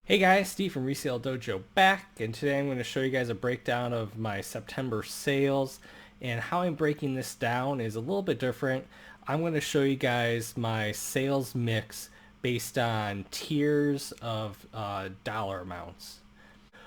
Hey guys, Steve from Resale Dojo back, and today I'm going to show you guys a breakdown of my September sales. And how I'm breaking this down is a little bit different. I'm going to show you guys my sales mix based on tiers of dollar amounts.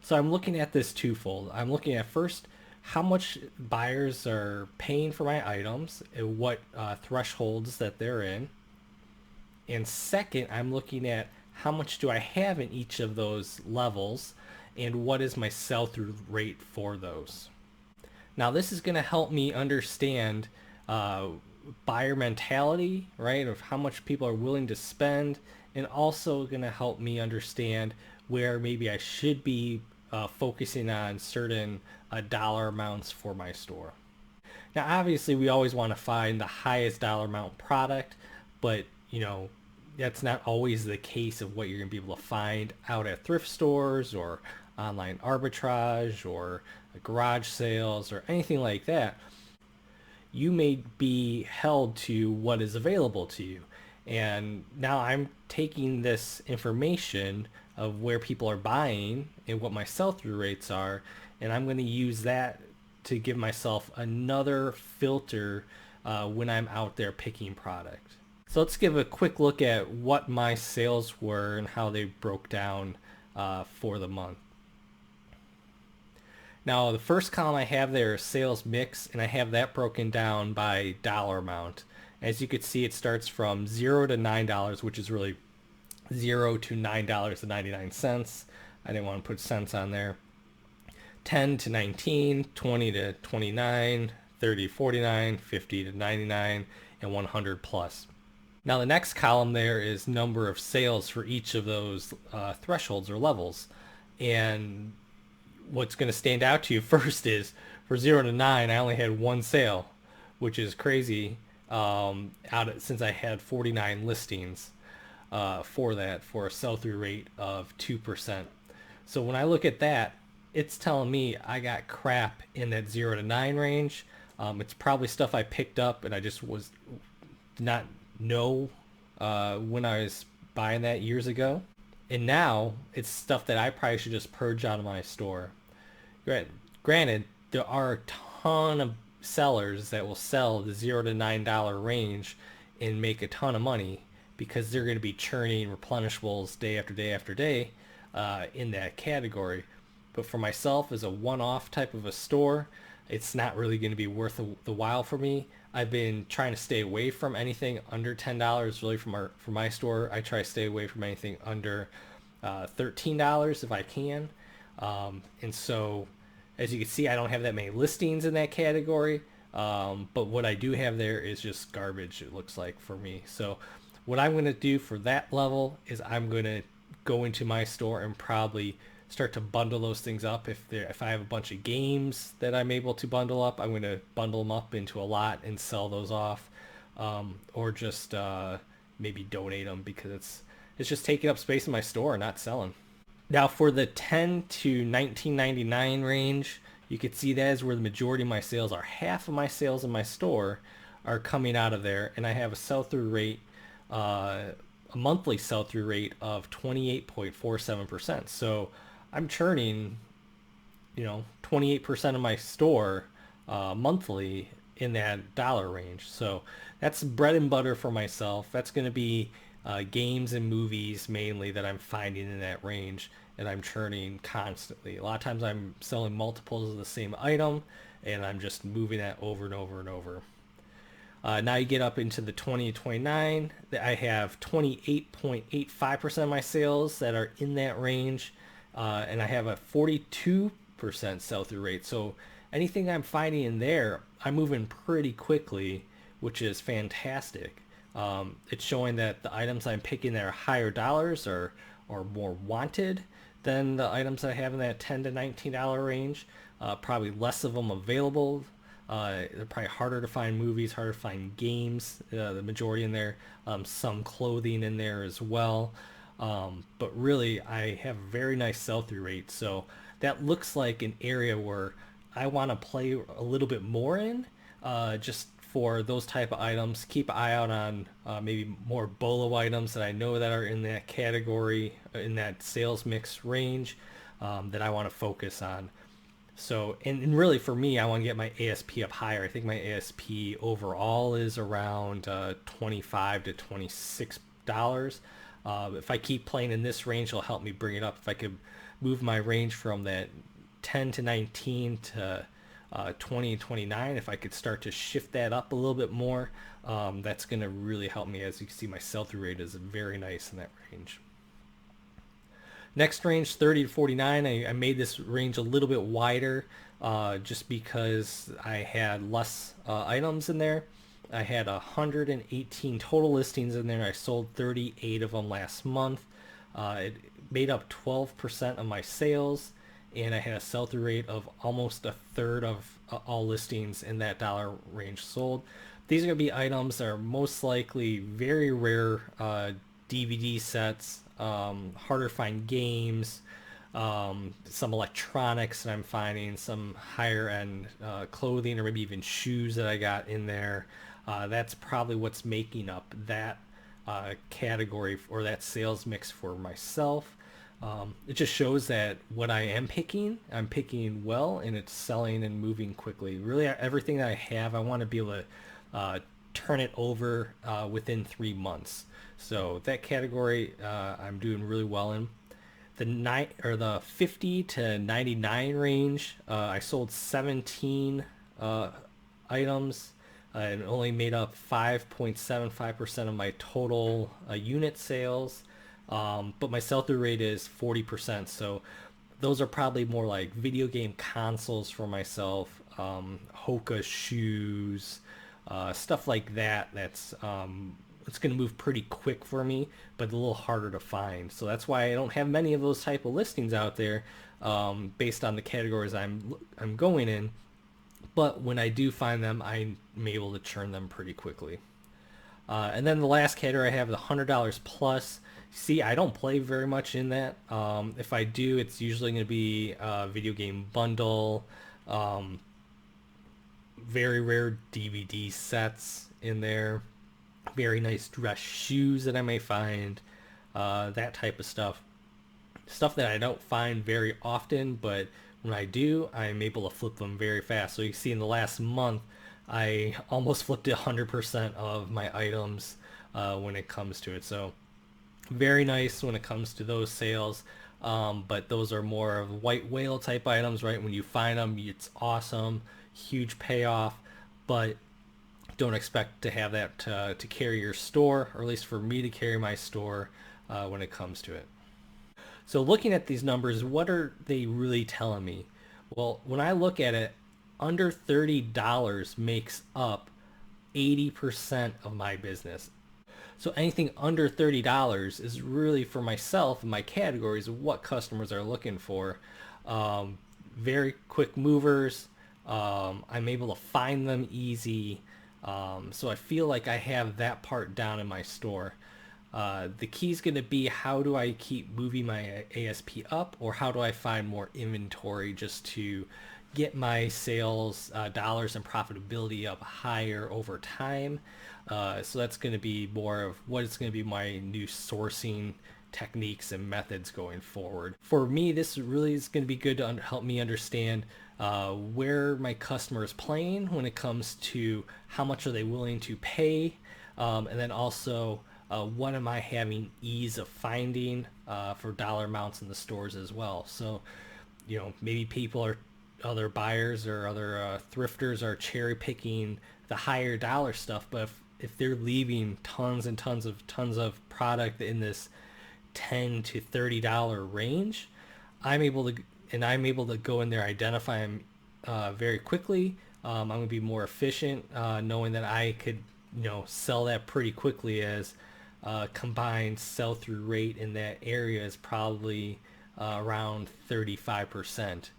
So I'm looking at this twofold. I'm looking at first how much buyers are paying for my items and what thresholds that they're in. And second, I'm looking at how much do I have in each of those levels and what is my sell-through rate for those. Now this is going to help me understand buyer mentality, right, of how much people are willing to spend, and also going to help me understand where maybe I should be focusing on certain dollar amounts for my store. Now obviously we always want to find the highest dollar amount product, but that's not always the case of what you're going to be able to find out at thrift stores or online arbitrage or garage sales or anything like that. You may be held to what is available to you. And now I'm taking this information of where people are buying and what my sell-through rates are, and I'm going to use that to give myself another filter when I'm out there picking product. So let's give a quick look at what my sales were and how they broke down for the month. Now the first column I have there is sales mix, and I have that broken down by dollar amount. As you can see, it starts from $0 to $9, which is really $0 to $9.99. I didn't want to put cents on there. 10 to 19, 20 to 29, 30 to 49, 50 to 99, and 100 plus. Now the next column there is number of sales for each of those thresholds or levels. And what's going to stand out to you first is for 0 to 9, I only had one sale, which is crazy since I had 49 listings for a sell-through rate of 2%. So when I look at that, it's telling me I got crap in that 0 to 9 range. It's probably stuff I picked up and I just did not know when I was buying that years ago. And now it's stuff that I probably should just purge out of my store. Granted, there are a ton of sellers that will sell the $0 to $9 range and make a ton of money because they're going to be churning replenishables day after day after day in that category. But for myself, as a one-off type of a store, it's not really going to be worth the while for me. I've been trying to stay away from anything under $10. Really, from my store, I try to stay away from anything under $13 if I can. And so, as you can see, I don't have that many listings in that category. But what I do have there is just garbage, it looks like, for me. So what I'm going to do for that level is I'm going to go into my store and probably start to bundle those things up. If I have a bunch of games that I'm able to bundle up, I'm going to bundle them up into a lot and sell those off, or just maybe donate them because it's just taking up space in my store, not selling. Now for the 10 to 19.99 range, you can see that is where the majority of my sales are. Half of my sales in my store are coming out of there, and I have a sell-through rate, a monthly sell-through rate of 28.47%. So I'm churning, 28% of my store monthly in that dollar range. So that's bread and butter for myself. That's going to be games and movies mainly that I'm finding in that range, and I'm churning constantly. A lot of times I'm selling multiples of the same item, and I'm just moving that over and over and over. Now you get up into the 20 to 29. I have 28.85% of my sales that are in that range, and I have a 42% sell-through rate. So anything I'm finding in there, I'm moving pretty quickly, which is fantastic. It's showing that the items I'm picking that are higher dollars are more wanted than the items I have in that $10 to $19 range. Probably less of them available. They're probably harder to find movies, harder to find games, the majority in there, some clothing in there as well. But really, I have a very nice sell-through rate. So that looks like an area where I want to play a little bit more in, just for those type of items. Keep an eye out on maybe more BOLO items that I know that are in that category, in that sales mix range, that I want to focus on. So, and really for me, I want to get my ASP up higher. I think my ASP overall is around 25 to $26. If I keep playing in this range, it'll help me bring it up. If I could move my range from that 10 to 19 to 20 and 29, if I could start to shift that up a little bit more, that's going to really help me. As you can see, my sell-through rate is very nice in that range. Next range, 30 to 49, I made this range a little bit wider just because I had less items in there. I had 118 total listings in there. I sold 38 of them last month. It made up 12% of my sales, and I had a sell-through rate of almost a third of all listings in that dollar range sold. These are going to be items that are most likely very rare DVD sets, harder to find games, some electronics that I'm finding, some higher end clothing, or maybe even shoes that I got in there. That's probably what's making up that category or that sales mix for myself. It just shows that what I am picking, I'm picking well, and it's selling and moving quickly. Really, everything that I have, I want to be able to turn it over within 3 months. So that category, I'm doing really well in. The 50 to 99 range, I sold 17 items and only made up 5.75% of my total unit sales. But my sell-through rate is 40%. So those are probably more like video game consoles for myself, Hoka shoes, stuff like that. That's it's going to move pretty quick for me, but a little harder to find. So that's why I don't have many of those type of listings out there, based on the categories I'm going in. But when I do find them, I'm able to churn them pretty quickly. And then the last category I have is $100 plus. See, I don't play very much in that. If I do, it's usually going to be a video game bundle, very rare DVD sets in there, very nice dress shoes that I may find, that type of stuff. Stuff that I don't find very often, but when I do, I'm able to flip them very fast. So you see in the last month, I almost flipped 100% of my items when it comes to it. So very nice when it comes to those sales. But those are more of white whale type items, right? When you find them, it's awesome, huge payoff, but don't expect to have that to carry your store, or at least for me to carry my store when it comes to it. So looking at these numbers, what are they really telling me? Well, when I look at it, under $30 makes up 80% of my business. So anything under $30 is really for myself and my categories of what customers are looking for. Very quick movers. I'm able to find them easy. So I feel like I have that part down in my store. The key is going to be, how do I keep moving my ASP up, or how do I find more inventory just to get my sales dollars and profitability up higher over time. So that's going to be more of what is going to be my new sourcing techniques and methods going forward. For me, this really is going to be good to help me understand where my customer is playing when it comes to how much are they willing to pay, and then also what am I having ease of finding for dollar amounts in the stores as well. So, you know, maybe other buyers or other thrifters are cherry picking the higher dollar stuff, but if they're leaving tons and tons of product in this $10 to $30 range, I'm able to go in there, identify them very quickly. I'm going to be more efficient, knowing that I could, sell that pretty quickly, as combined sell-through rate in that area is probably around 35%.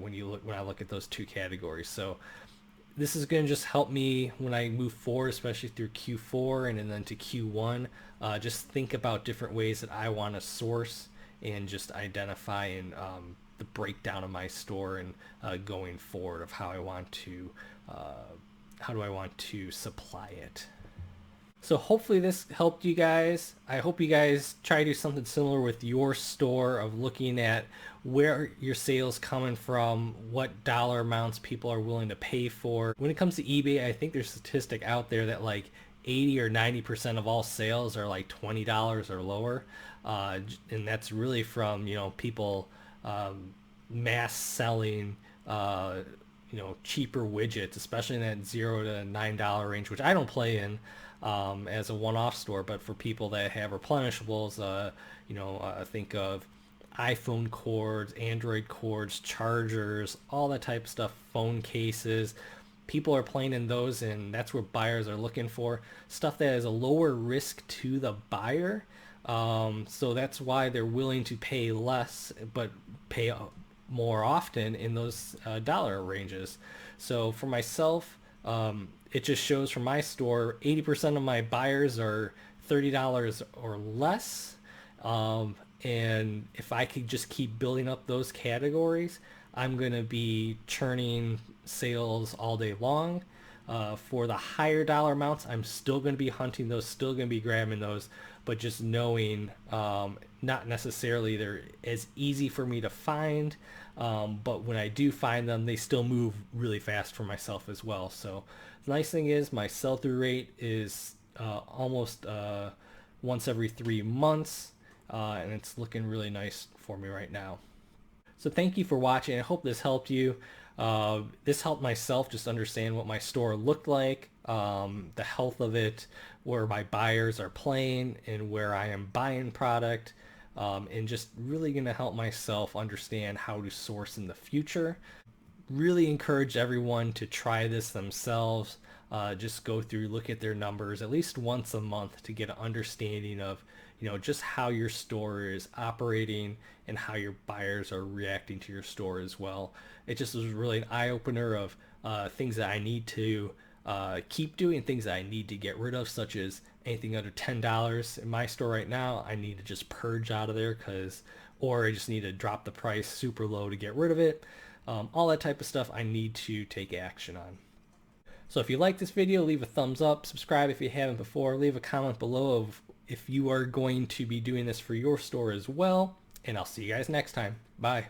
When I look at those two categories. So this is going to just help me when I move forward, especially through Q4 and then to Q1. Just think about different ways that I want to source and just identify and the breakdown of my store and going forward of how I want to how do I want to supply it. So hopefully this helped you guys. I hope you guys try to do something similar with your store, of looking at where your sales coming from, what dollar amounts people are willing to pay for. When it comes to eBay, I think there's a statistic out there that like 80 or 90% of all sales are like $20 or lower. And that's really from, people mass selling cheaper widgets, especially in that $0 to $9 range, which I don't play in as a one-off store, but for people that have replenishables, think of iPhone cords, Android cords, chargers, all that type of stuff, phone cases. People are playing in those, and that's what buyers are looking for. Stuff that is a lower risk to the buyer. So that's why they're willing to pay less, but pay more often in those dollar ranges. So for myself, it just shows from my store, 80% of my buyers are $30 or less. And if I could just keep building up those categories, I'm going to be churning sales all day long. For the higher dollar amounts, I'm still going to be hunting those, still going to be grabbing those, but just knowing not necessarily they're as easy for me to find, but when I do find them, they still move really fast for myself as well. So the nice thing is my sell-through rate is almost once every 3 months, and it's looking really nice for me right now. So thank you for watching. I hope this helped you. This helped myself just understand what my store looked like, the health of it, where my buyers are playing, and where I am buying product, and just really going to help myself understand how to source in the future. Really encourage everyone to try this themselves. Just go through, look at their numbers at least once a month to get an understanding of just how your store is operating and how your buyers are reacting to your store as well. It just was really an eye-opener of things that I need to keep doing, things that I need to get rid of, such as anything under $10 in my store right now. I need to just purge out of there, or I just need to drop the price super low to get rid of it. All that type of stuff I need to take action on. So if you like this video, leave a thumbs up, subscribe if you haven't before, leave a comment below of if you are going to be doing this for your store as well, and I'll see you guys next time. Bye.